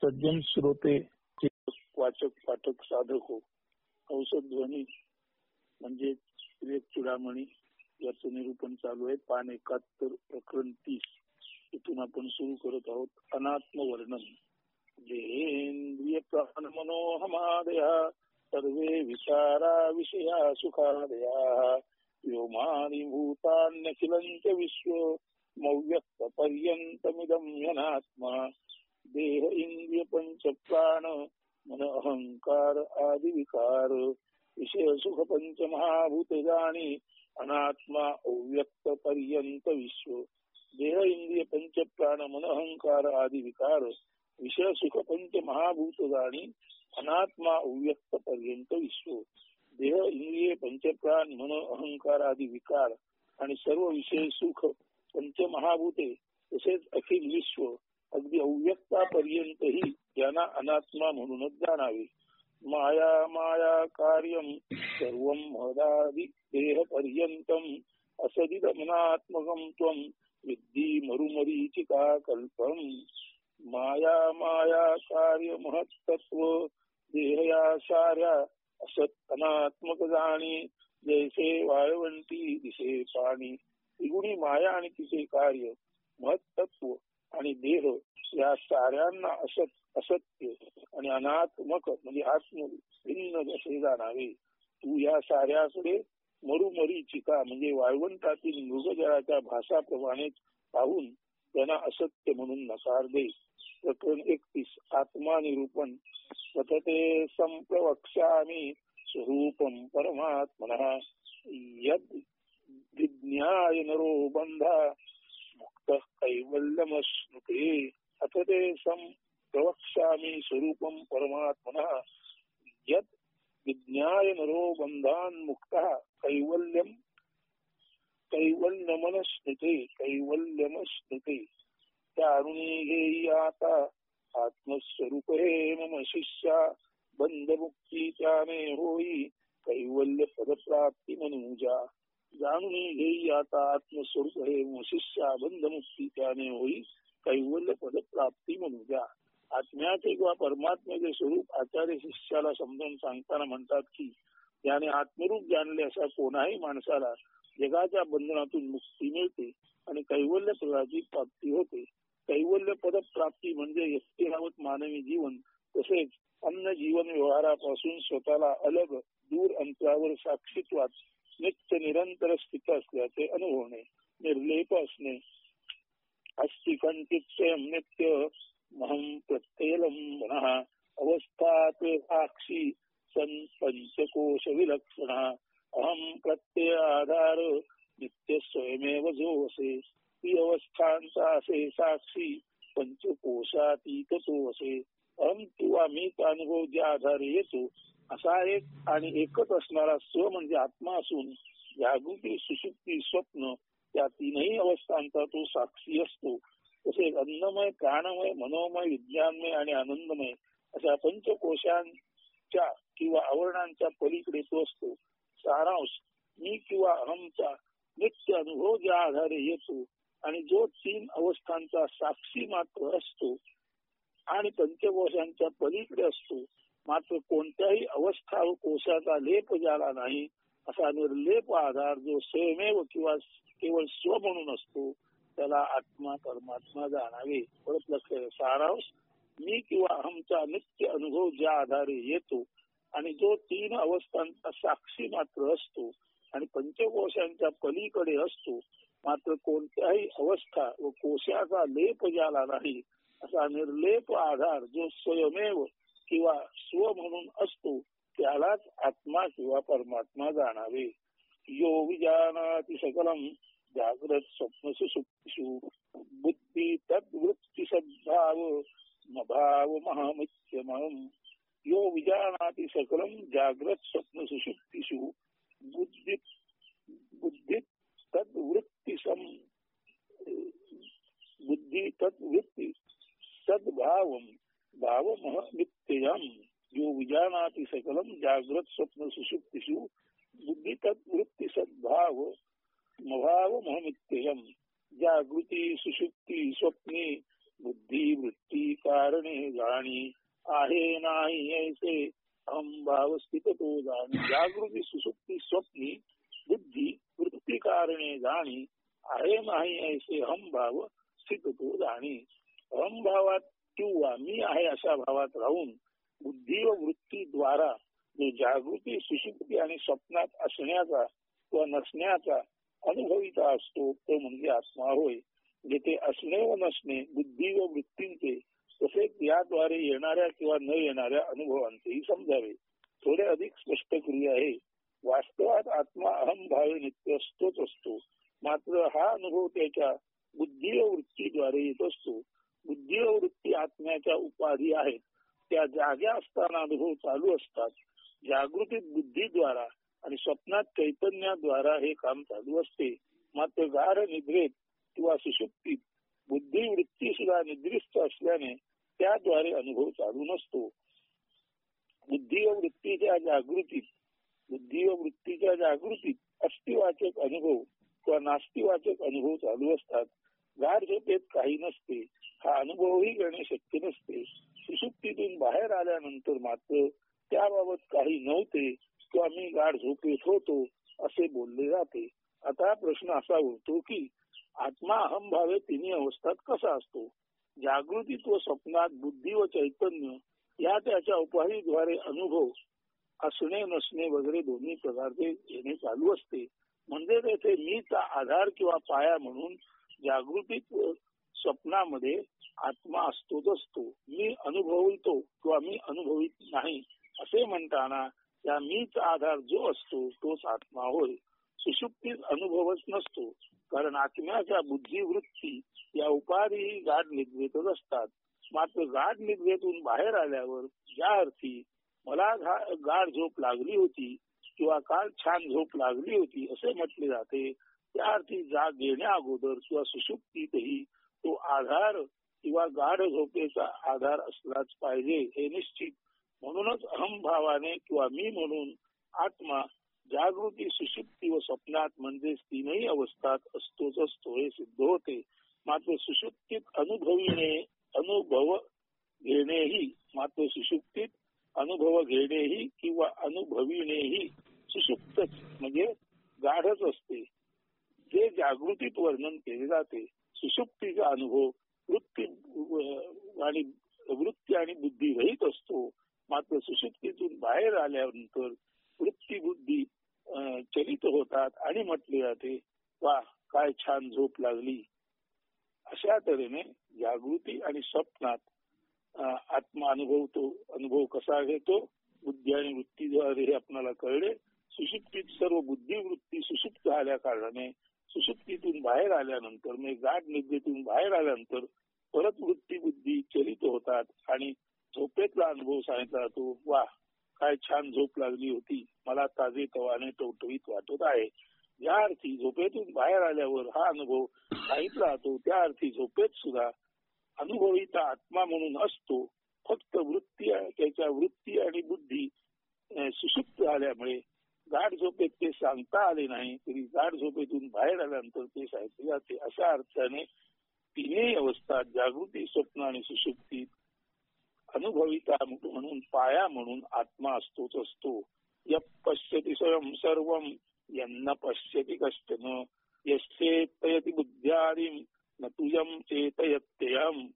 सज्जन श्रोते, वाचक, पाठक, साधक हो. औषध ध्वनी म्हणजे विवेक चुडामणी याचं निरूपण चालू आहे. पान 71 प्रकरण 30 इथून आपण सुरू करत आहोत. अनात्म वर्णन. जेंद्रिय प्राण मनोहमादया सर्वे विचारा विषया सुखादया व्योमानि भूतान्यखिलंच विश्व मव्यक्त पर्यंतमिदं यनात्मा देह इंद्रिय पंच प्राण मन अहंकार आदि विकार विषय सुख पंच महाभूतजानी अनात्मा अव्यक्त पर्यंत विश्व देह इंद्रिय पंच प्राण मन अहंकार आदि विकार विषय सुख पंच महाभूतजानी अनात्मा अव्यक्त पर्यंत विश्व देह इंद्रिय पंच प्राण मन अहंकार आदी विकार आणि सर्व विषय सुख पंच महाभूते तसेच अखिल विश्व अगदी अव्यक्तापर्यंतही यांना अनात्मा म्हणूनच जाणावे. माया माया कार्यम सर्व महदादि देह पर्यंतम असदिदमनात्मकम त्वं विद्धी मरुमरीचिका कल्पम. माया माया कार्य महत्तत्व देहया साऱ्या असत अनात्मक जाणी जैसे वाळवंटी दिसे पाणी. त्रिगुणी माया आणि तिचे कार्य महत्तत्व आणि देह या साऱ्यांना असत्य आणि अनात्मक म्हणजे आत्म भिन्न असे जाणावे. तू या साऱ्याकडे मरुमरीचिका म्हणजे वाळवंटातील मृगजळाच्या भासाप्रमाणे पाहून त्यांना असत्य म्हणून नकार दे. प्रकरण 31 आत्मा निरूपण. कथते संप्रवक्ष्यामि स्वरूपं परमात्मनः यद् विज्ञाय नरो बंधा मुक्तः कैवल्यमश्नुते. अथ ते संप्रवक्ष्यामि स्वरूपं परमात्मनः यद् विज्ञाय नरो बंधान् मुक्तः कैवल्यमश्नुते. त्यारुणी घेई आता आत्मस्वरूप हे मम शिष्या बंधमुक्ती त्याने होई कैवल्य पदप्राप्ती मनुजा. जाणून घेई आता आत्मस्वरूप हे मम शिष्या बंधमुक्ती त्याने होई कैवल्य पदप्राप्ती मनुजा. आत्म्याचे किंवा परमात्म्याचे स्वरूप आचार्य शिष्याला समजावून सांगताना म्हणतात की त्याने आत्मरूप जाणले अशा कोणाही माणसाला जगाच्या बंधनातून मुक्ती मिळते आणि कैवल्य पदाची प्राप्ती होते. कैवल्य पद प्राप्ती म्हणजे यष्टीरावत मानवी जीवन तसेच अन्न जीवन व्यवहारापासून स्वतःला अलग दूर अंतरावर साक्षीत्वात नित्य निरंतर स्थित असल्याचे अनुभवणे. निर्लेप असणे. अस्थिकंचित स्वयं नित्य महं प्रत्ययलंबनः अवस्थात साक्षी सन पंचकोश विलक्षण अहम प्रत्यय आधार नित्य स्वयमेव जो असे. ती अवस्थांचा असे साक्षी पंचकोशातीत तो असे. अहम किंवा मीचा अनुभव ज्या आधारे येतो असा एक आणि एकच असणारा स्व म्हणजे आत्मा असून जागृती सुषुप्ती स्वप्न या तीनही अवस्थांचा तो साक्षी असतो. तसेच अन्नमय प्राणमय मनोमय विज्ञानमय आणि आनंदमय अशा पंचकोशांच्या किंवा आवरणांच्या पलीकडे तो असतो. सारांश मी किंवा अहमचा नित्य अनुभव ज्या आधारे येतो आणि जो तीन अवस्थांचा साक्षी मात्र असतो आणि पंचकोशांच्या पलीकडे असतो मात्र कोणत्याही अवस्था व कोशाचा लेप झाला नाही असा निर्लेप आधार जो स्वयमेव किंवा केवळ स्व म्हणून असतो त्याला आत्मा परमात्मा जाणावे. परत लक्ष. सारांश मी किंवा अहमचा नित्य अनुभव ज्या आधारे येतो आणि जो तीन अवस्थांचा साक्षी मात्र असतो आणि पंचकोशांच्या पलीकडे असतो मात्र कोणत्याही अवस्था व कोशाचा लेप झाला नाही असा निर्लेप आधार जो स्वयमेव किंवा स्व म्हणून असतो त्यालाच आत्मा किंवा परमात्मा जाणावे. यो विजानाति सकलम जागृत स्वप्न सुषुप्तिषु बुद्धी तद्वृत्ति सद्भाव भाव महामित्यमहम्. यो विजानाति सकलम जागृत स्वप्न सुषुप्तिषु बुद्धी तद्वृत्ति सद्भावम भाव महामित्ययम्. यो विजानाति सकलम जागृत स्वप्न सुषुप्तिषु बुद्धी तद्वृत्ति सद्भाव भाव महामित्ययम्. जागृती सुषुप्ती स्वप्नी बुद्धी वृत्ती कारणे जाणी आहे नाही ऐसे अहंभाव स्थित तो जाणी. जागृती सुसुप्ती स्वप्नी बुद्धी वृत्ती कारणे जाणी आहे नाही ऐसे अहंभाव स्थित तो जाणी. अहंभावात किंवा मी आहे अशा भावात राहून बुद्धी व वृत्तीद्वारा जो जागृती सुषुप्ती आणि स्वप्नात असण्याचा किंवा नसण्याचा अनुभविता असतो तो म्हणजे आत्मा होय. जेथे असणे व नसणे बुद्धी व वृत्तींचे तसेच याद्वारे येणाऱ्या किंवा न येणाऱ्या अनुभवांचेही समजावे. थोडे अधिक स्पष्ट करूया आहे. वास्तवात आत्मा अहंभावे नित्य असतोच असतो. मात्र हा अनुभव त्याच्या बुद्धी व वृत्तीद्वारे येत असतो. बुद्धी व वृत्ती आत्म्याच्या उपाधी आहेत. त्या जाग्या असताना अनुभव चालू असतात. जागृतीत बुद्धीद्वारा आणि स्वप्नात चैतन्याद्वारा हे काम चालू असते. मात्र गाढ निद्रेत किंवा सुषुप्तीत बुद्धी वृत्ती सुद्धा निद्रिस्त असल्याने त्याद्वारे अनुभव चालू नसतो. बुद्धी व वृत्तीच्या जागृतीत अस्तिवाचक अनुभव किंवा नास्तिवाचक अनुभव चालू असतात. गाढ झोपेत काही नसते. हा अनुभवही करणे शक्य नसते. सुषुप्तीतून बाहेर आल्यानंतर मात्र त्याबाबत काही नव्हते किंवा मी गाढ झोपेत होतो असे बोलले जाते. आता प्रश्न असा उरतो की आत्मा अहंभावे तिन्ही अवस्थात कसा असतो. जागृतीत व स्वप्नात बुद्धी व चैतन्य या त्याच्या उपाधीद्वारे अनुभव असणे नसणे वगैरे दोन्ही प्रकारचे येणे चालू असते. म्हणजे तेथे मीचा आधार किंवा पाया म्हणून जागृतीत व स्वप्नामध्ये आत्मा असतोच असतो. मी अनुभवितो किंवा मी अनुभवित नाही असे म्हणताना त्या मीचा आधार जो असतो तोच आत्मा होय. सुषुप्तीत अनुभवच नसतो, कारण आत्म्याच्या बुद्धिवृत्ती या उपाधीही गाढ निद्रेतच असतात. मात्र गाढ निद्रेतून बाहेर आल्यावर ज्या अर्थी मला गाढ झोप लागली होती किंवा काल छान झोप लागली होती असे म्हटले जाते, त्या अर्थी जाग येण्या अगोदर किंवा सुषुप्तीतही तो आधार किंवा गाढ झोपेचा आधार असलाच पाहिजे हे निश्चित. म्हणूनच अहंभावाने किंवा मी म्हणून आत्मा जागृती सुषुप्ती व स्वप्नात म्हणजे तीनही अवस्थात असतोच असतो हे सिद्ध होते. मात्र सुषुप्तीत सुषुप्तीत अनुभव घेणेही किंवा अनुभविणेही सुषुप्तच म्हणजे गाढच असते. जे जागृतीत वर्णन केले जाते. सुषुप्तीचा अनुभव वृत्ती आणि बुद्धी रहित असतो. मात्र सुषुप्तीतून बाहेर आल्यानंतर वृत्ती बुद्धी चलित होतात आणि म्हटले जाते वा काय छान झोप लागली. अशा तऱ्हेने जागृती आणि स्वप्नात आत्मा अनुभवतो. अनुभव कसा घेतो बुद्धी आणि वृत्तीद्वारे हे आपल्याला कळले. सुषुप्तीत सर्व बुद्धी वृत्ती सुषुप्त झाल्या कारणाने सुषुप्तीतून बाहेर आल्यानंतर म्हणजे गाढ निद्रेतून बाहेर आल्यानंतर परत वृत्ती बुद्धी चलित होतात आणि झोपेतला अनुभव सांगितला जातो. वा काय छान झोप लागली होती, मला ताजे तवाने टवटवीत वाटत आहे. या अर्थी झोपेतून बाहेर आल्यावर हा अनुभव सांगितला जातो. त्या अर्थी झोपेत सुद्धा अनुभविता आत्मा म्हणून असतो. फक्त त्याच्या वृत्ती आणि बुद्धी सुषुप्त झाल्यामुळे गाढ झोपेत ते सांगता आले नाही, तरी गाढ झोपेतून बाहेर आल्यानंतर ते सांगितले जाते. अशा अर्थाने तिन्ही अवस्थात जागृती स्वप्न आणि सुषुप्तीत अनुभविता म्हणून पाया म्हणून आत्मा असतोच असतो. य पश्यति स्वयं सर्वं यन्न पश्यति कश्चन यश्चेतयति बुद्ध्यादिं न तुयं चेतयत्ययं.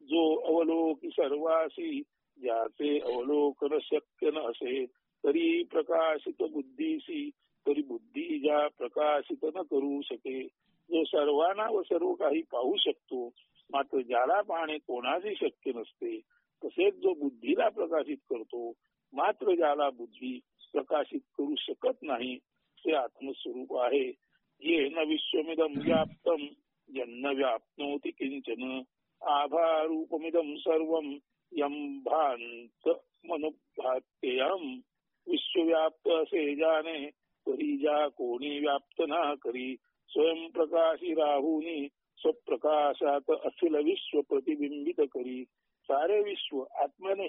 जो अवलोकी सर्वासी ज्याचे अवलोकन शक्य न असे तरी प्रकाशित बुद्धीसी तरी बुद्धी ज्या प्रकाशित न करू शके. जो सर्वांना व सर्व काही पाहू शकतो मात्र ज्याला पाहणे कोणाची शक्य नसते, तसेच जो बुद्धीला प्रकाशित करतो मात्र ज्याला बुद्धी प्रकाशित करू शकत नाही ते आत्मस्वरूप आहे. येन विश्वमिदं व्याप्तं यन्न व्याप्नोति किंचन आभारूपमिदं सर्वं यं भान्त मनुभात्ययं. विश्वव्याप्त असे जाणे तरी ज्या कोणी व्याप्त ना करी. स्वयं प्रकाशी राहुनी स्वप्रकाशात अखिल विश्व प्रतिबिंबित करी. सारे विश्व आत्म्याने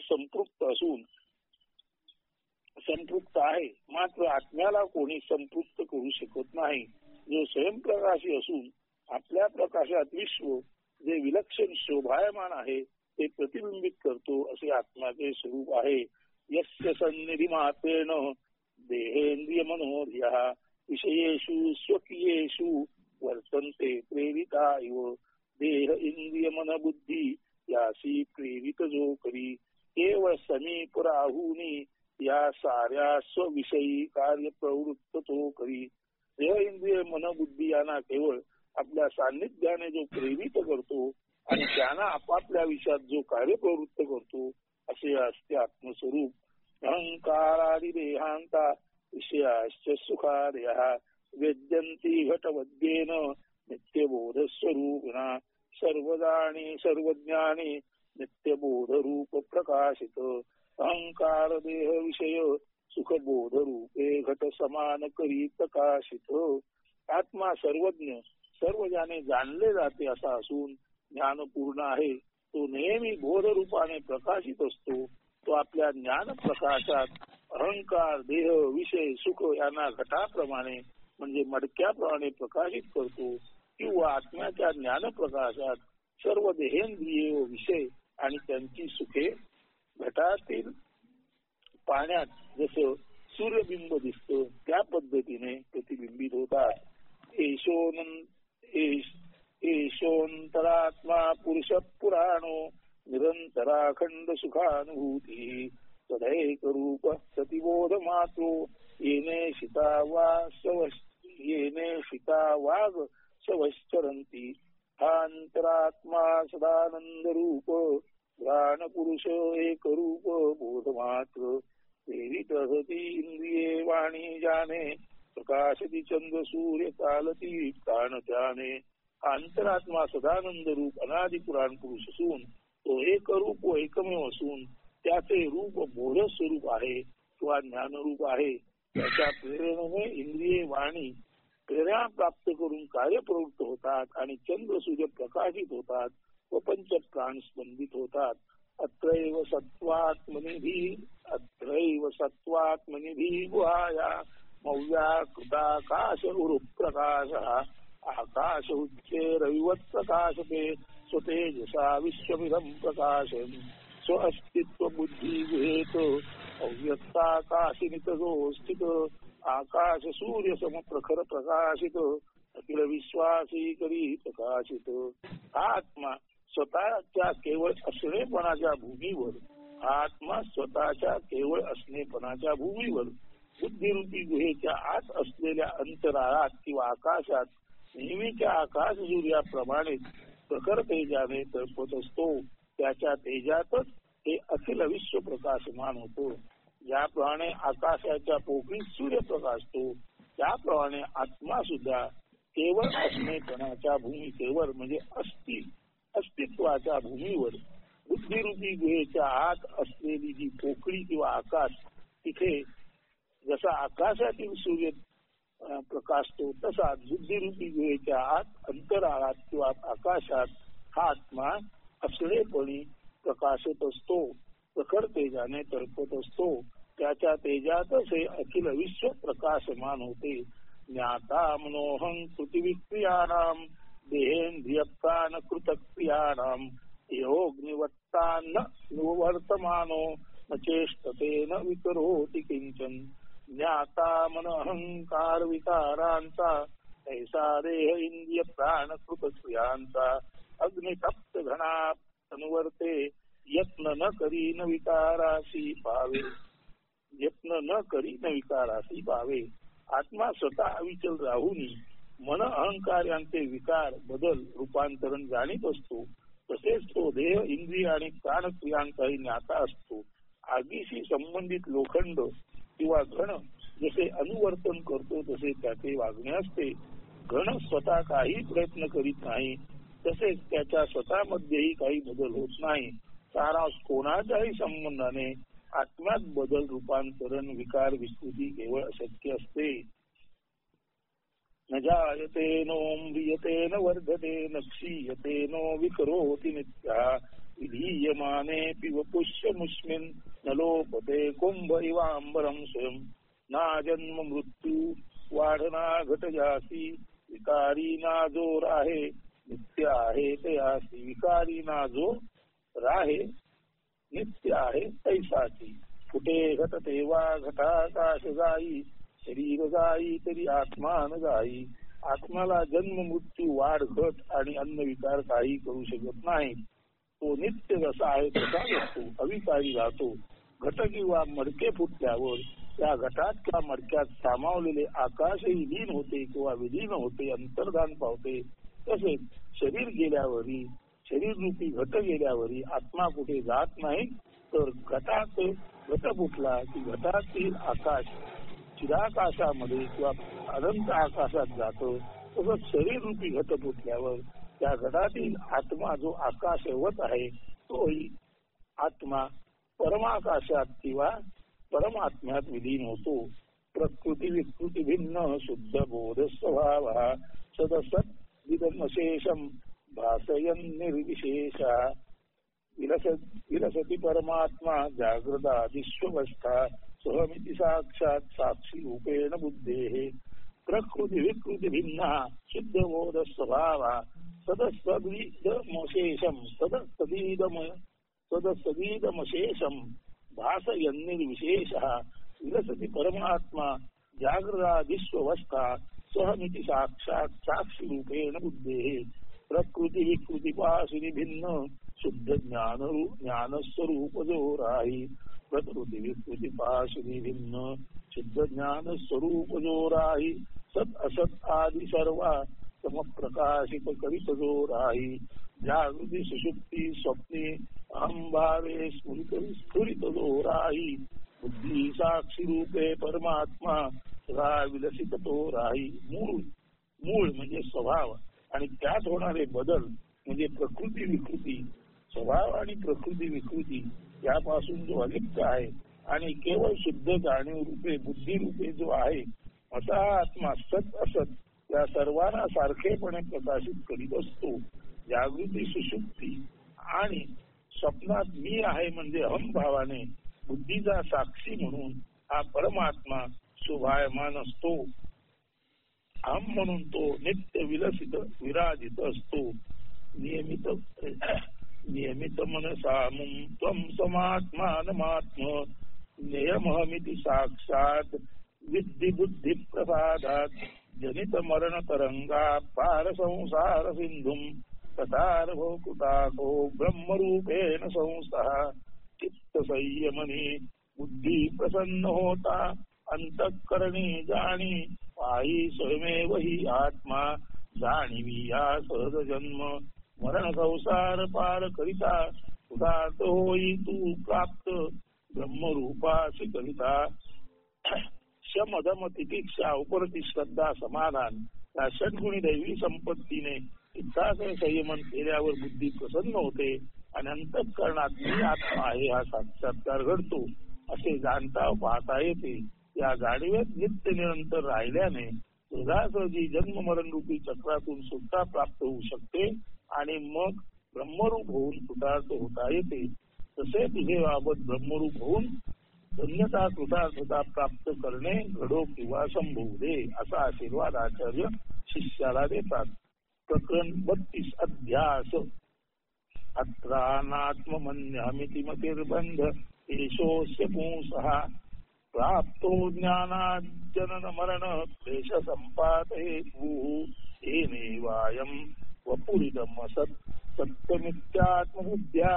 संपृक्त आहे, मात्र आत्म्याला कोणी संपृक्त करू शकत नाही. जो स्वयंप्रकाशी असून आपल्या प्रकाशात विश्व जे विलक्षण शोभायमान आहे ते प्रतिबिंबित करतो असे आत्म्याचे स्वरूप आहे. यस्य सन्निधी मात्रेण देहेंद्रिय मनोर्या विषयेषु स्वकीयेषु वर्तन्ते प्रेरिता इव देह इंद्रिय मन बुद्धी यासी प्रेरित जो करी केवळ समीप राहुनी या साऱ्या स्वविषयी कार्य प्रवृत्त तो करी. देह इंद्रिय मन बुद्धी यांना केवळ आपल्या सान्निध्याने जो प्रेरित करतो आणि त्यांना आपापल्या विषयात जो कार्य प्रवृत्त करतो असे असते आत्मस्वरूप. अहंकारादि देहांता विषयाश्च सुखादयः वेद्यन्ति घटवद्येन नित्यबोध स्वरूपिणा सर्वदानी सर्वज्ञानी नित्यबोध रूप प्रकाशित. अहंकार देह विषय सुखबोध रूपे घट समान करी प्रकाशित. आत्मा सर्वज्ञ सर्व ज्याने जाणले जाते असा असून ज्ञानपूर्ण आहे. तो नेहमी बोध रूपाने प्रकाशित असतो. तो आपल्या ज्ञान प्रकाशात अहंकार देह विषय सुख यांना घटाप्रमाणे म्हणजे मडक्याप्रमाणे प्रकाशित करतो किंवा आत्म्याच्या ज्ञान प्रकाशात सर्व देहेंद्रिये व विषय आणि त्यांची सुखे घटातील पाण्यात जसं सूर्यबिंब दिसतं त्या पद्धतीने प्रतिबिंबित होतात. एषोंतरात्मा पुरुष पुराणो निरंतराखंड सुखानुभूती तदैक रूप प्रतिबोध मात्रो येने शिता वाग सवश्चरंती. हा अंतरात्मा सदानंद रूप प्राण पुरुष एक रूप बोध मात्र प्रेरित हती इंद्रिये वाणी जाने प्रकाशती चंद्र सूर्य चालती प्राण त्याने. अंतरात्मा सदानंद रूप अनादि पुराण पुरुष असून तो एक रूप व एकमेव असून त्याचे रूप बोध स्वरूप आहे किंवा ज्ञानरूप आहे. त्याच्या प्रेरणेने इंद्रिये वाणी प्रेरणा प्राप्त करून कार्यप्रवृत्त होतात आणि चंद्र सूर्य प्रकाशित होतात व पंच प्राण स्पंदित होतात. अत्रैव सत्वात्मनिधी गुहाया मव्याकृताकाश उरुप्रकाश आकाश उच्चे रविवत् प्रकाशते स्वतेजसा विश्वमिदं प्रकाशम्. स्व अस्तित्व बुद्धी गुहेत अव्यक्ताकाशिनितो स्थित आकाश सूर्य सम प्रखर प्रकाशित अखिल विश्वासी करी प्रकाशित. आत्मा स्वतःच्या केवळ असणेपणाच्या भूमीवर आत्मा स्वतःच्या केवळ असणेपणाच्या भूमीवर बुद्धिरूपी गुहेच्या आत असलेल्या अंतराळात किंवा आकाशात नेहमीच्या आकाश सूर्याप्रमाणे प्रखर तेजाने तळपत असतो. त्याच्या तेजातच हे अखिल विश्व प्रकाशमान होतो. ज्याप्रमाणे आकाशाच्या पोकळीत सूर्य प्रकाशतो त्याप्रमाणे आत्मा सुद्धा केवळ असणेपणाच्या भूमिकेवर म्हणजे अस्तित्वाच्या भूमीवर बुद्धिरूपी गुहेच्या आत असलेली जी पोकळी किंवा आकाश तिथे जसा आकाशातील सूर्य प्रकाशतो तसा बुद्धिरूपी गुहेच्या आत अंतराळात किंवा आकाशात हा आत्मा असणेपणी प्रकाशत असतो. प्रखर तेजाने तळपत असतो. त्याच्या तेजातच हे अखिल विश्व प्रकाशमान होते. ज्ञाता मनोहं कृतिविक्रियाणाम देहेंद्रिय प्राण कृतक्रियाणाम योग्निवत्तान्न वर्तमानो न चेष्टते न विकरोति किंचन. ज्ञाता मन अहंकार विकारांचा ऐसा देह इंद्रिय प्राण कृतक्रियांचा अग्नितप्त घना अनुवर्ते यत्न न करी न विकारासी पावे. आत्मा स्वतः अविचल राहुनी मन अहंकार यांचे विकार बदल रूपांतरण जाणीत असतो. तसेच तो देह इंद्रिय आणि प्राणक्रियांचाही ज्ञाता असतो. आगीशी संबंधित लोखंड किंवा घन जसे अनुवर्तन करतो तसे त्याचे वागणे असते. घन स्वतः काही प्रयत्न करीत नाही तसेच त्याच्या स्वतःमध्येही काही बदल होत नाही. सारांश कोणाच्याही संबंधाने आत्म्यात बदल रूपांतरण विकार विकृती केवळ अशक्य असते. न जायते नो म्रियते न वर्धते न क्षीयते नो विकरोति नित्यः विधीयमाने पिव पुष्यमुष्मिन् न लोपते कुंभ इवांबरं स्वयं. ना जन्म मृत्यू वाढना घट जासी विकारी ना जोर आहे नित्य आहे तयासी विकारी ना जो राहे नित्य आहे तैसाची. कुठे घट तेव्हा घटाकाश जाई शरीर जाई तरी आत्मा न जाई. आत्माला जन्म मृत्यू वाढ घट आणि अन्न विकार काही करू शकत नाही. तो नित्य जसा आहे तसा असतो, अविकारी राहतो. घट किंवा मडके फुटल्यावर त्या घटात किंवा मडक्यात सामावलेले आकाशही लीन होते किंवा विलीन होते, अंतर्धान पावते. तसेच शरीर गेल्यावरही शरीर रूपी घट गेल्यावरही आत्मा कुठे जात नाही, तर घटात घट फुटला की घटातील आकाश चिराकाशामध्ये किंवा अनंत आकाशात जातो. तसंच शरीर रूपी घट फुटल्यावर त्या घटातील आत्मा जो आकाशवत आहे तोही आत्मा परमाकाशात किंवा परमात्म्यात विलीन होतो. प्रकृती विकृती भिन्न शुद्ध बोध स्वभाव सदसत विदमशेषम भासयन निर्विशेषा. विलसती परमात्मा जागृता विश्वस्था सहमिती साक्षात साक्षी रूपेण बुद्धेः. प्रकृती विकृती भिन्ना शुद्ध बोध स्वभाव सदसदीदमशेषम सदसदीदमशेषम भासयन्निर्विशेषः. विलसति परमात्मा जागृता विश्वस्था स्वहमिति साक्षात् साक्षी रूपेण बुद्धेः. प्रकृति विकृति पाशिनी भिन्न शुद्ध ज्ञान स्वरूप जो राही. प्रकृति विकृति पाशिनी भिन्न शुद्ध ज्ञान स्वरूप जो राही. सत असत आदि सर्वा सम प्रकाशित करीत जो राही. जागृती सुषुप्ती स्वप्ने अहम भावे स्फुरित जो राही. बुद्धी साक्षी रूपे परमात्मा सदा विलसित तो राही. मूळ म्हणजे स्वभाव आणि त्यात होणारे बदल म्हणजे प्रकृती विकृती. स्वभाव आणि प्रकृती विकृती यापासून जो अलिप्त आहे आणि केवळ शुद्ध जाणीव रूपे बुद्धी रूपे जो आहे असा आत्मा सत असत या सर्वांना सारखेपणे प्रकाशित करीत असतो. जागृती सुषुप्ती आणि स्वप्नात मी आहे म्हणजे अहम भावाने बुद्धीचा साक्षी म्हणून हा परमात्मा शोभायमान असतो. अहम म्हणून तो नित्य विलसित विराजित असतो. नियमित मनसा त्वं समात्मानमात्म नियमहमिति साक्षात विद्धि बुद्धि प्रसादात. जनित मरण तरंगा पार संसार सिंधुम तथारभो कृताको ब्रह्मरूपेण संस्थः. चित्त संयमनी बुद्धी प्रसन्न होता अंतःकरणी जाणी पायी स्वयमेव ही आत्मा जाणीवी या सहज जन्म मरण संसार पार करिता उदात होई तू प्राप्त ब्रह्मरूपासी करिता. शम दम तितिक्षा उपरती श्रद्धा समाधान या षटगुणी दैवी संपत्तीने चित्ताचे संयमन केल्यावर बुद्धी प्रसन्न होते आणि अंतःकरणात मी आत्मा आहे हा साक्षात्कार घडतो असे जाणता पाहता येते. या जाणीवेत नित्य निरंतर राहिल्याने सहजासहजी जन्म मरण रूपी चक्रातून सुटका प्राप्त होऊ शकते आणि मग ब्रह्मरूप होऊन कृतार्थ होता येते. तसे तुझे बाबत ब्रह्मरूप होऊन धन्यता कृतार्थता प्राप्त करणे घडो किंवा संभवू दे असा आशीर्वाद आचार्य शिष्याला देतात. प्रकरण 32 अध्यास. अत्रानात्मन्यहमिति मतिर्बंध एषोऽस्य पुंसः प्राप्तो ज्ञानाज्जनन मरण क्लेश संपातहेतुः. येनैवायं वपुरिदम् असत् सत्यमित्यात्मबुद्ध्या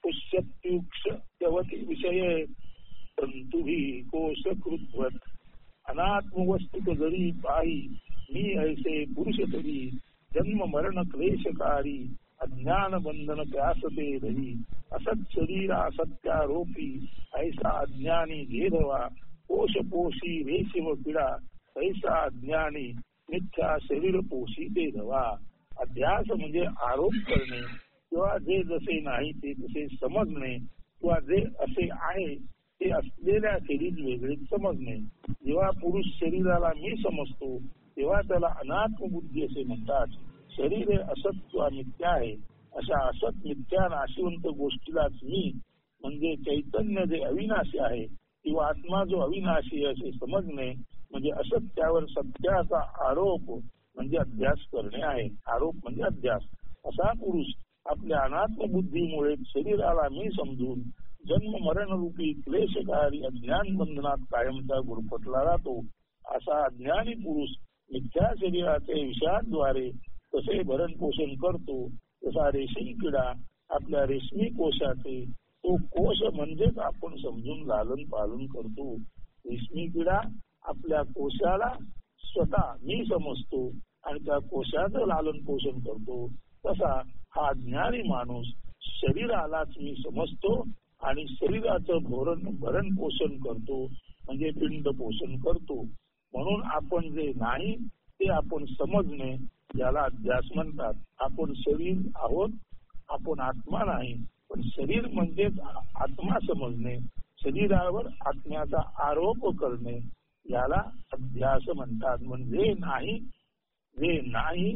पुष्यत्युक्षत्यवति विषये तंतुभिः कोशकृद्वत्. अनात्म वस्तुत जरी पाही मी ऐसे पुरुष तरी जन्म मरण क्लेशकारी अज्ञान बंधन प्यासते रही. असत शरीरा सत्यारोपी ऐसा अज्ञानी घेधवा कोश पोषी रेशिव पिडा ऐसा अज्ञानी मिथ्या शरीर पोषी ते धवा. अध्यास म्हणजे आरोप करणे किंवा जे जसे नाही ते तसे समजणे किंवा जे असे आहे ते असलेल्या शरीर वेगळेच समजणे. जेव्हा पुरुष शरीराला मी समजतो तेव्हा त्याला अनात्म बुद्धी असे म्हणतात. शरीर हे असत किंवा मिथ्या आहे अशा असत मिथ्या नाशिवंत गोष्टीलाच मी म्हणजे चैतन्य जे अविनाशी आहे किंवा आत्मा जो अविनाशी असे समजणे म्हणजे असत्यावर सत्याचा आरोप म्हणजे अध्यास करणे आहे, आरोप म्हणजे अध्यास. असा पुरुष आपल्या अनात्म बुद्धीमुळे शरीराला मी समजून जन्म मरण रूपी क्लेशकारी अज्ञान बंधनात कायमचा गुरफटला जातो. असा अज्ञानी पुरुष मिथ्या शरीराचे विषयाद्वारे कसे भरण पोषण करतो, तसा रेशीम किडा आपल्या रेशमी कोशाचे, तो कोश म्हणजेच आपण समजून लालन पालन करतो. रेशमी किडा आपल्या कोशाला स्वतः मी समजतो आणि त्या कोशाचं लालन पोषण करतो. तसा हा ज्ञानी माणूस शरीरालाच मी समजतो आणि शरीराचं भरण पोषण करतो, म्हणजे पिंड पोषण करतो. म्हणून आपण जे नाही ते आपण समजणे, याला अध्यास म्हणतात. आपण शरीर आहोत, आपण आत्मा नाही, पण शरीर म्हणजेच आत्मा समजणे, शरीरावर आत्म्याचा आरोप करणे, याला अध्यास म्हणतात. म्हणजे जे नाही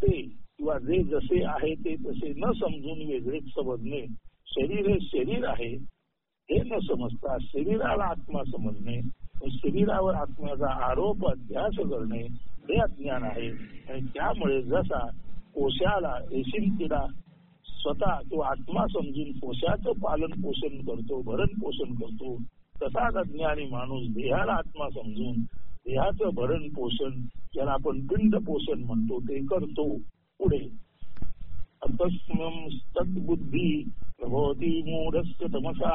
ते किंवा जे जसे आहे ते तसे न समजून वेगळेच समजणे. शरीर हे शरीर आहे हे न समजता शरीराला आत्मा समजणे, शरीरावर आत्म्याचा आरोप अध्यास करणे हे अज्ञान आहे. आणि त्यामुळे जसा कोशाला रेशीम किडा स्वतः तो आत्मा समजून कोशाचं पालन पोषण करतो, भरण पोषण करतो, तसाच अज्ञानी माणूस देहाला आत्मा समजून देहाचं भरण पोषण, ज्याला आपण पिंड पोषण म्हणतो, ते करतो. पुढे तद्बुद्धी प्रभवती मूढस्य तमसा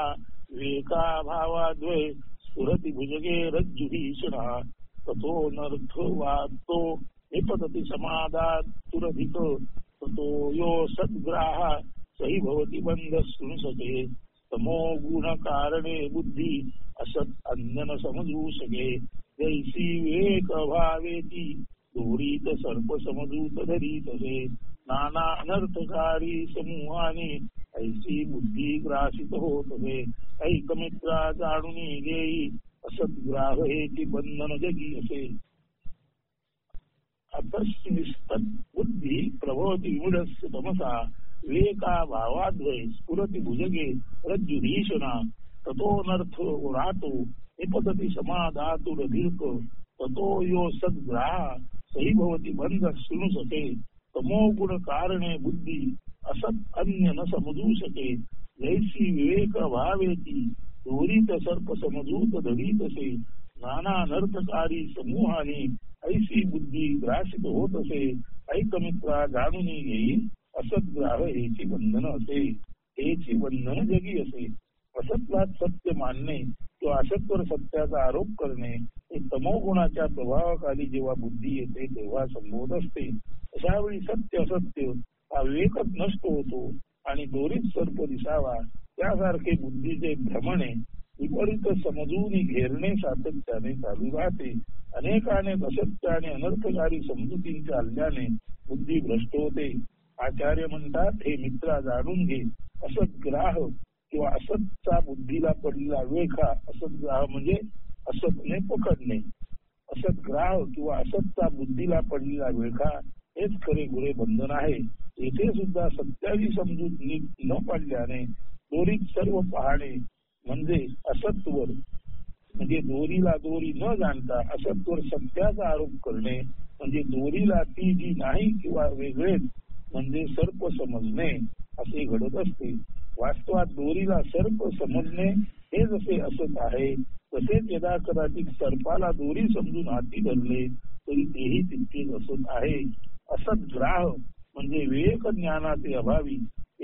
विवेका भावाद्वय स्फुरति भुजगे रज्जुभीषणः ततो नर्थवातो निपतति समादात् तुरधिक ततो यो सद्ग्राह सही भवति बंध शृणुसके तमो गुण कारणे बुद्धी असत अन्य न समजू शके जैसी विवेक भावेती दोरीत सर्प समजूत धरीत हे नाना अनर्थकारी समूहाने ऐसी बुद्धी ग्रासित होत हे ऐकमित्रा जाणून घेई असत ग्राह हेची बंधन जगी असे. अतस्निस्तद बुद्धी प्रभवती मूढस्य तमसा विवेका भावाद्वय स्फुरति भुजगे रज्जुभीषणा ततो नर्थ रातो निपतति समाधातु रधिक ततो यो सद्ग्राह सही भवति बंध शृणुसके तमो गुण कारणे बुद्धी असत अन्य न समजू शके जैसी विवेक भावेती दोरीत सर्प समजूत धरीत असे नाना अनर्थकारी समूहाने ऐसी बुद्धी ग्रासित होत असे ऐकमित्रा जाणून घेईल असद्ग्राह हेची बंधन असे हेची बंधन जगी असे. असत्वात सत्य मानणे किंवा असत्वर सत्याचा आरोप करणे हे तमोगुणाच्या प्रभावाखाली जेव्हा बुद्धी येते तेव्हा संबोध असते. अशा वेळी सत्य असत्य हा विवेकच नष्ट होतो आणि दोरीत सर्प दिसावा त्यासारखे बुद्धीचे भ्रमणे विपरीत समजून घेरणे सातत्याने चालू राहते. अनेकानेक असत्य आणि अनर्थकारी समजुतींच्या हल्ल्याने बुद्धी भ्रष्ट होते. आचार्य म्हणतात, हे मित्रा जाणून घे, असद्ग्राह किंवा असतचा बुद्धीला पडलेला वेखा, असद्ग्राह म्हणजे असतने पकडणे, असद्ग्राह किंवा असतचा बुद्धीला पडलेला वेखा हेच खरे गुरे बंधन आहे. येथे सुद्धा सत्याची समजूत नीट न पडल्याने दोरीत सर्व पाहणे म्हणजे असत्वर, म्हणजे दोरीला दोरी न जाणता असत्वर सत्याचा आरोप करणे म्हणजे दोरीला ती जी नाही किंवा वेगळेच म्हणजे सर्प समजणे असे घडत असते. वास्तवात दोरीला सर्प समजणे हे जसे असत आहे तसेच यदा कदाचित सर्पाला दोरी समजून हाती धरले तरी तेही तितकेच असत आहे. असद्ग्राह म्हणजे विवेक ज्ञानाचे अभावी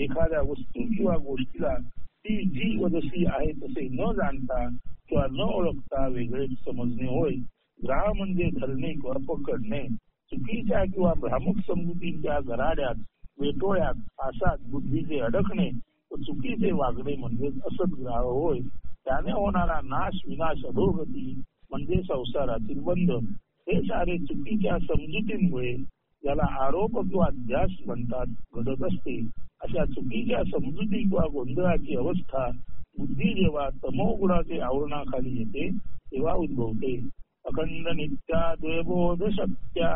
एखाद्या वस्तू किंवा गोष्टीला ती जी व जशी आहे तसे न जाणता किंवा न ओळखता वेगळेच समजणे होय. ग्राह म्हणजे धरणे किंवा पकडणे. चुकीच्या किंवा भ्रामक समजुतींच्या गराड्यात वेटोळ्यात आसात बुद्धीचे अडकणे व चुकीचे वागणे म्हणजे असद्ग्राह होय. त्याने होणारा नाश विनाश अधोगती म्हणजे संसारातील बंधन हे सारे चुकीच्या समजुतींमुळे ज्याला आरोप किंवा अध्यास म्हणतात घडत असते. अशा चुकीच्या समजुती किंवा गोंधळाची अवस्था बुद्धी जेव्हा तमोगुणाचे आवरणाखाली येते तेव्हा उद्भवते. अखंड नित्या द्वैबोध शक्त्या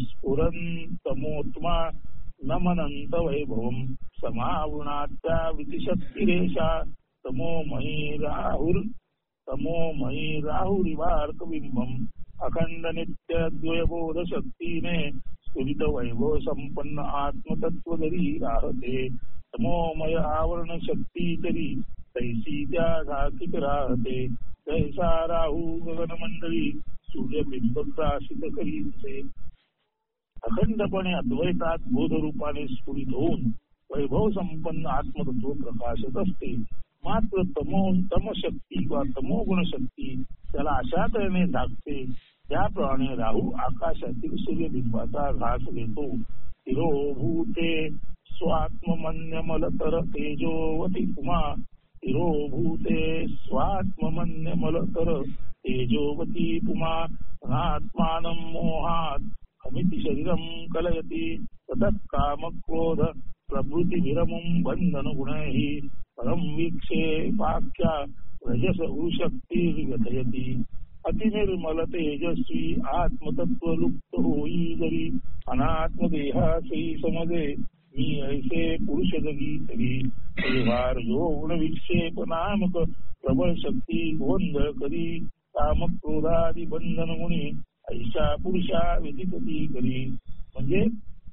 स्फुरंतमोत्मा नमनंत वैभवम समावृणात्या वितिशक्तिरेषा तमोमयी राहुरिवार्कबिंबम अखंड नित्य द्वयबोध शक्तीने स्फुरित वैभव संपन्न आत्मतत्व जरी राहते. तमोमय आवरण शक्ती तरी तैसी त्या झाकीत राहते. तैसा राहू गगन मंडळी सूर्यबिंब प्राशित करीचे. अखंडपणे अद्वैतात बोधरूपाने स्फुरित होऊन वैभव संपन्न आत्मतत्व प्रकाशत असते. मात्र तमशक्ती किंवा तमोगुण शक्ती त्याला अशा तऱ्हेने झाकते ज्याप्रमाणे राहू आकाशातील सूर्यबिंबाचा घास घेतो. तिरोभूते स्वात्ममन्यमलतर तेजोवती पुमा. तिरोभूते स्वात्ममन्यमलतर तेजोवती पुमा. आत्मानं मोहात अमिति शरीरं कलयति. ततः कामक्रोध प्रभृतिभिरमुं बंधन गुणैहि परम विक्षेपाख्या रजस उशक्तिर्व्यथयति. अतिनिर्मल तेजस्वी आत्मतत्व लुप्त होई जरी अनात्मदेहासी समजे मी ऐसे पुरुष जगी तरी. व्यवहार गुण विक्षेप नामक प्रबळ शक्ती गोंधळ करी. कामक्रोधादी बंधन गुणी ऐशा पुरुषा व्यतिपती करी. म्हणजे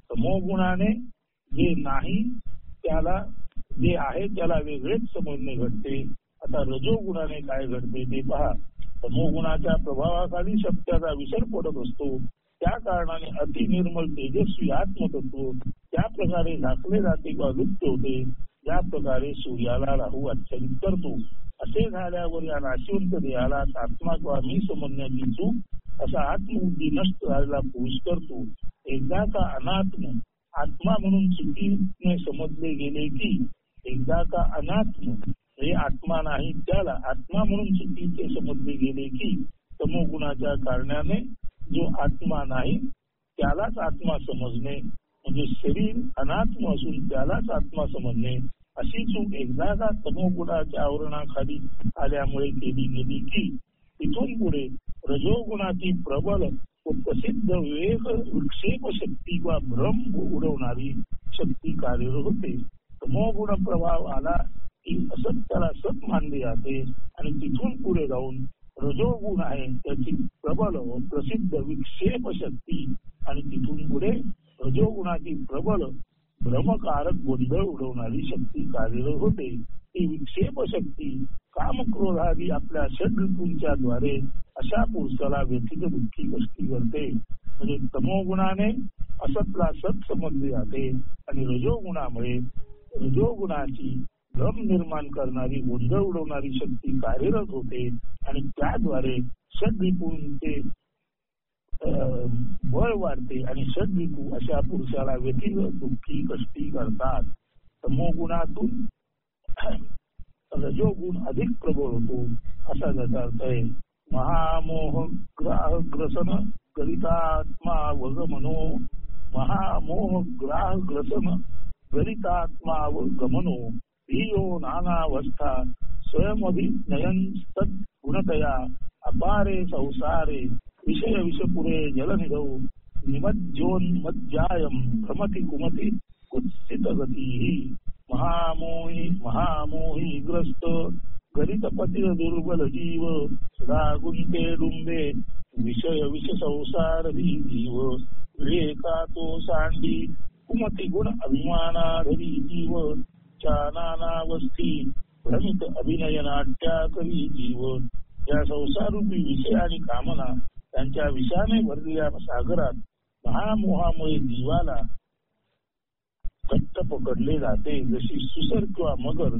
तमोगुणाने जे नाही त्याला जे आहे त्याला वेगळेच समजणे घडते. आता रजोगुणाने काय घडते ते पहा. तमोगुणाच्या प्रभावाखाली सत्याचा विसर पडत असतो. त्या कारणाने अति निर्मल तेजस्वी आत्मतत्व त्या प्रकारे झाकले जाते किंवा लुप्त होते ज्या प्रकारे सूर्याला राहू आच्छादित करतो. असे झाल्यावर या नाशिवंत देहाला आत्मा किंवा मी समजण्याची चूक असा आत्मबुद्धी नष्ट झालेला पुरुष करतो. एकदा का अनात्म आत्मा म्हणून चुकीने समजले गेले की एकदा का अनात्म हे आत्मा नाही त्याला आत्मा म्हणून चुकीचे समजले गेले की तमोगुणाच्या कारणाने जो आत्मा नाही त्यालाच आत्मा समजणे म्हणजे शरीर अनात्म असून त्यालाच आत्मा समजणे अशी चूक एकदा का तमोगुणाच्या आवरणाखाली आल्यामुळे केली गेली की तिथून पुढे रजोगुणाची प्रबल व प्रसिद्ध विवेक विक्षेप शक्ती वा भ्रम उडवणारी शक्ती कार्यरत होते. तमोगुण प्रभाव आला की असत्याला सत मानले जाते आणि तिथून पुढे जाऊन रजोगुण आहे त्याची प्रबल व प्रसिद्ध विक्षेप शक्ती आणि तिथून पुढे रजोगुणाची प्रबल भ्रमकारक गोंधळ उडवणारी शक्ती कार्यरत होते. ही विक्षेप शक्ती कामक्रोधादी आपल्या षड ऋतूंच्या द्वारे अशा पुरुषाला व्यथित दुःखी कष्टी करते. म्हणजे तमोगुणाने असतला सत समजले जाते आणि रजोगुणामुळे रजोगुणाची भ्रम निर्माण करणारी गोंधळ उडवणारी शक्ती कार्यरत होते आणि त्याद्वारे षड ऋतूंचे बळ वाढते आणि षड ऋतू अशा पुरुषाला व्यथित दुःखी कष्टी करतात. तमोगुणातून रजोगुण अधिक प्रबळ होतो असा त्याचा अर्थ आहे. महामोह ग्राह ग्रसन गरितात्मा वग मनो. महामोह ग्राह ग्रसन गरितात्मा व गमनो. धियो नानावस्था स्वयमभिनयन गुणतया अपारे संसारे विषय विषपुरे जलनिधौ निमज्जोन्मज्जायं भ्रमति कुमति कुत्सित गतिः. महामोही ग्रस्त गरितपती दुर्बल जीव सदा गुंते डुंबे विषय विष संसार जीव. विवेका तो सांडी कुमती गुण अभिमानाधरी जीव. नानावस्थी भ्रमित अभिनय नाट्या करी जीव. या संसारूपी विषय आणि कामना त्यांच्या विषयाने भरलेल्या सागरात महामोहामुळे जीवाला घट्ट पकडले जाते. जशी सुसर किंवा मगर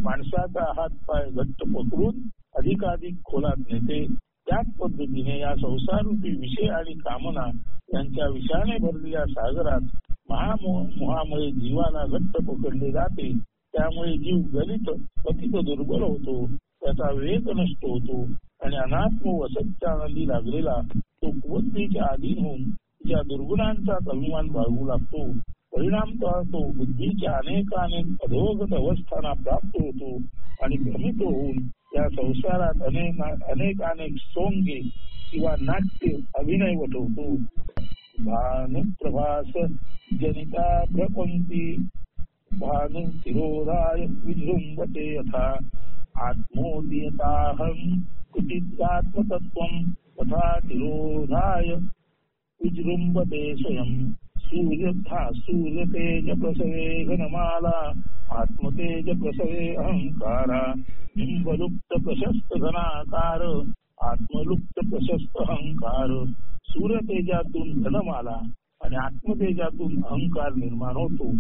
माणसाचा हात पाय घट्ट पकडून अधिकाधिक खोलात नेते त्याच पद्धतीने या संसारूपी विषय आणि कामना यांच्या विषयाने भरलेल्या सागरात महामोहामुळे जीवाला घट्ट पकडले जाते. त्यामुळे जीव गलित पतित दुर्बल होतो. त्याचा विवेक नष्ट होतो आणि अनात्म वसत्यानंदी लागलेला तो कुवतीच्या अधीन होऊन तिच्या दुर्गुणांचाच अभिमान बाळगू लागतो. परिणामतः तो बुद्धीच्या अनेकानेक अधोगत अवस्थांना प्राप्त होतो आणि भ्रमित होऊन या संसारात अनेकानेक सोंगे किंवा नाट्य अभिनय वटवतो. भानुप्रभास जनिता प्रपंक्ती भानु तिरोधाय विजृंभते यथा. आत्मोदीयताहं कुटितात्मतत्वं तथा तिरोधाय विजृंभते स्वयं सूर्यतेज प्रसवे घनमाला आत्मतेज प्रसवे अहंकारा बिंबलुप्त प्रशस्त घनाकार आत्मलुप्त प्रशस्त अहंकार. सूर्यतेजातून घनमाला आणि आत्मतेजातून अहंकार निर्माण होतो.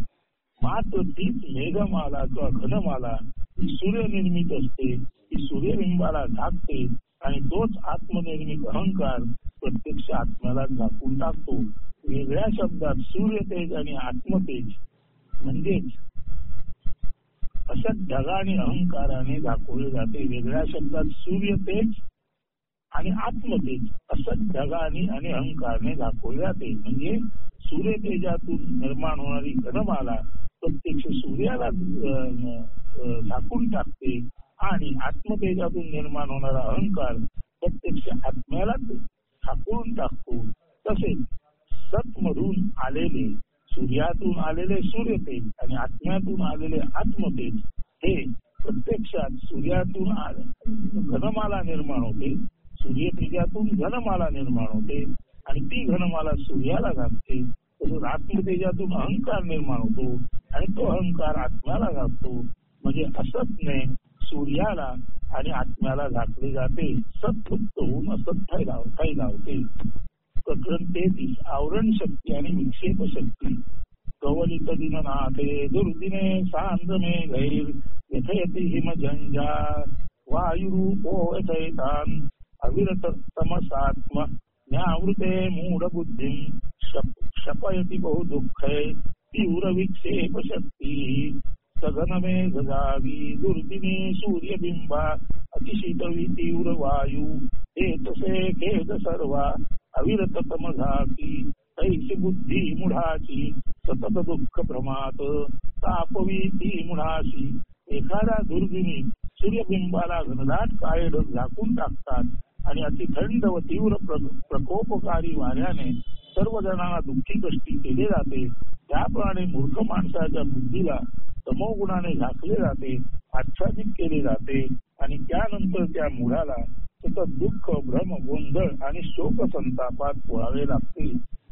मात्र तीच मेघमाला किंवा घनमाला ही सूर्यनिर्मित असते, ती सूर्यबिंबाला झाकते आणि तोच आत्मनिर्मित अहंकार प्रत्यक्ष आत्म्याला झाकून टाकतो. वेगळ्या शब्दात सूर्यतेज आणि आत्मतेज म्हणजेच असत ढगाने अहंकाराने दाखवले जाते. वेगळ्या शब्दात सूर्यतेज आणि आत्मतेज असत ढगाने आणि अहंकाराने दाखवले जाते. म्हणजे सूर्यतेजातून निर्माण होणारी घनमाला प्रत्यक्ष सूर्याला झाकून टाकते आणि आत्मतेजातून निर्माण होणारा अहंकार प्रत्यक्ष आत्म्याला झाकून टाकतो. तसेच सतमधून आलेले सूर्यातून आलेले सूर्यतेज आणि आत्म्यातून आलेले आत्मतेज हे प्रत्यक्षात सूर्यातून घनमाला निर्माण होते, सूर्यतेजातून घनमाला निर्माण होते आणि ती घनमाला सूर्याला घालते. तसंच आत्मतेजातून अहंकार निर्माण होतो आणि तो अहंकार आत्म्याला घालतो. म्हणजे असतने सूर्याला आणि आत्म्याला झाकले जाते. सत लुप्त होऊन असत फैलावते. प्रकरण 33 आवरण शक्ती आणि विक्षेप शक्ती. कवलित दिननाथे दुर्दिने सांद्रमे गैर यथयति हिमझंझा वायुरूपो यथैतान अविरत तमसात्म न्यावृते मूढ बुद्धिं शपयति बहु दुःखे तीव्र विक्षेप शक्ती. सघन मेघ जावी दुर्दिनी सूर्यबिंबा अतिशीतवी तीव्र वायू तसे खेद सर्वा अविरत तमझाकी तैसी बुद्धी मुढाची सतत दुःख भ्रमात तापवी ती मुढाशी. एखाद्या दुर्दिनी सूर्यबिंबाला घनदाट काळे ढग झाकून टाकतात आणि अति थंड व तीव्र प्रकोपकारी वाऱ्याने सर्व जणांना दुःखी कष्टी केले जाते. त्याप्रमाणे मूर्ख माणसाच्या बुद्धीला तमोगुणाने झाकले जाते, आच्छादित केले जाते आणि त्यानंतर त्या मुळाला सतत दुःख भ्रम गोंधळ आणि शोक संतापात पोळावे लागते.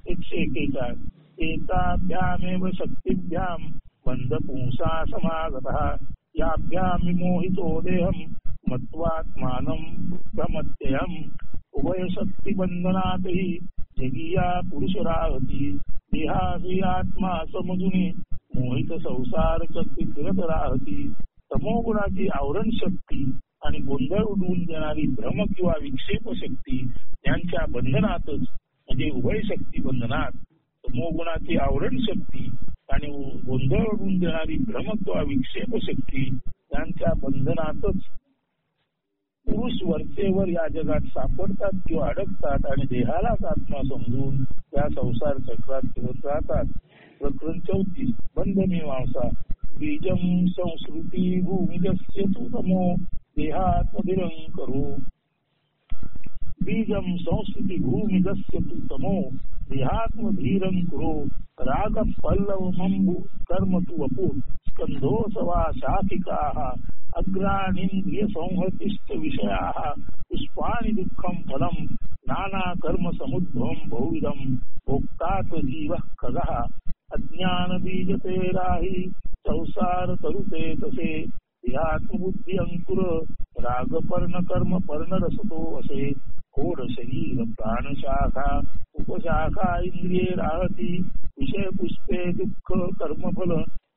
141 एताभ्यामेव शक्तिभ्याम बंध पुंसा समागतः याभ्याम विमोहितो देहम मत्वात्मानं भ्रमत्ययम्. उभय शक्ती बंधनातही जगीया पुरुष राहती देहासी आत्मा समजुनी मोहित संसार चक्री फिरत राहती. तमोगुणाची आवरण शक्ती आणि गोंधळ उडवून देणारी भ्रम किंवा विक्षेप शक्ती यांच्या बंधनातच म्हणजे उभय शक्ती बंधनात तमोगुणाची आवरण शक्ती आणि गोंधळ उडवून देणारी भ्रम किंवा विक्षेप शक्ती यांच्या बंधनातच पुरुष वरचेवर या जगात सापडतात किंवा अडकतात आणि देहालाच आत्मा समजून त्या संसार चक्रात फिरत राहतात. प्रकरण 34 बंधमीमांसा. बीजम संस्कृती भूमिजस्य तु तमो देहात्मधिरंकरो. बीजम संस्कृती भूमिजस्य तु तमो देहात्मधीरंकरो. राग पल्लव मंबु कर्म तु वपु स्कंधोसवा शाखिकाः अग्राणींद्रिय संहतिष्ठ विषयाः पुष्पाणि दुःखं फलं नाना कर्म समुद्भवं बहुविधं भोक्तात जीवः खगः. अज्ञान बीजते राही संसार तरुते तसे देहात्मबुद्धी अंकुर राग पर्ण कर्म पर्ण रसतो असे. खोड शरीर प्राणशाखा उपशाखा इंद्रिये राहती विषय पुष्पे दुःख कर्मफल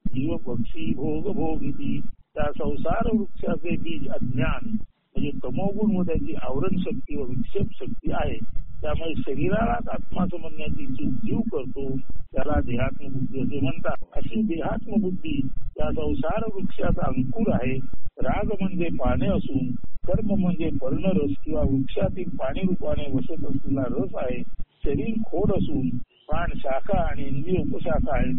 जीव पक्षी भोग भोगिती. त्या संसार वृक्षाचे बीज अज्ञान म्हणजे तमोगुण व त्याची आवरण शक्ती व विक्षेप शक्ती आहे. त्यामुळे शरीरालाच आत्मा समजण्याची चूक जीव करतो, त्याला देहात्मबुद्धी असे म्हणतात. अशी देहात्मबुद्धी त्या संसार वृक्षाचा अंकुर आहे. राग म्हणजे पाने असून कर्म म्हणजे पर्णरस किंवा वृक्षातील पाणी रूपाने वसत असलेला रस आहे. शरीर खोड असून प्राण शाखा आणि इंद्रिय उपशाखा आहेत.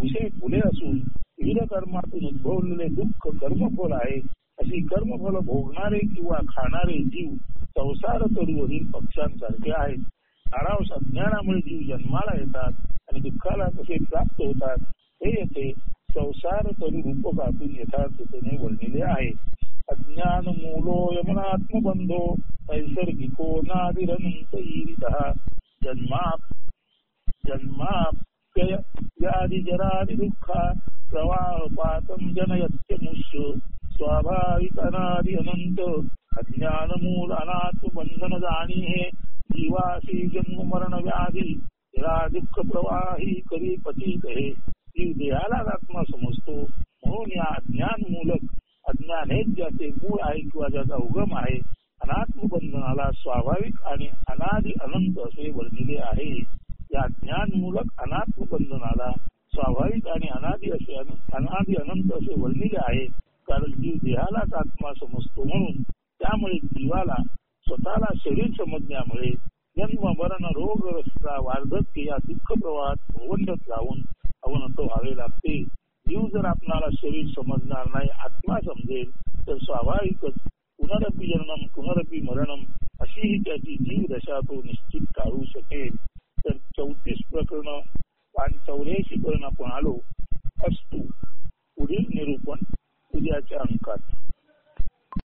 विषय फुले असून विविध कर्मातून उद्भवलेले दुःख कर्मफल आहे. अशी कर्मफल भोगणारे किंवा खाणारे जीव संसार तरुवरील पक्ष्यांसारखे आहेत. सारांश अज्ञानामुळे जीव जन्माला येतात आणि दुःखाला कसे प्राप्त होतात हे येथे संसार तरू रूपकातून यथार्थतेने वर्णिले आहे. अज्ञान मूलो यमनात्मबंधो नैसर्गिको नादिरनंत ईरितः जन्माप्ययादि जरादि दुःखा प्रवाहपातं जनयत्यमुष्य स्वाभाविक अनादि अनंत अज्ञान मूल अनात्मबंधन जाणीहे जीवासी जन्म मरण व्याधी जरा दुःख प्रवाही करी पतीत हे. जीव देहालाच आत्मा समजतो म्हणून या अज्ञान मूलक अज्ञान हेच ज्याचे मूळ आहे किंवा ज्याचा उगम आहे अनात्मबंधनाला स्वाभाविक आणि अनादि अनंत असे वर्णिले आहे. या ज्ञान मूलक अनात्मबंधनाला स्वाभाविक आणि अनादि अनंत असे वर्णिले आहे कारण जीव देहालाच आत्मा समजतो म्हणून. त्यामुळे जीवाला स्वतःला शरीर समजण्यामुळे जन्म मरण रोग वार्धक्य या दुःख प्रवाहात भोवंडत राहून अवनत व्हावे लागते. जीव जर आपणाला शरीर समजणार नाही आत्मा समजेल तर स्वाभाविकच पुनरपि जन्म पुनरपि मरणम अशी ही त्याची जीव दशा तो निश्चित काढू शकेल. तर 34 प्रकरण 84 पर्यंत आपण आलो. अस्तु पुढील निरूपण उद्याच्या अंकात.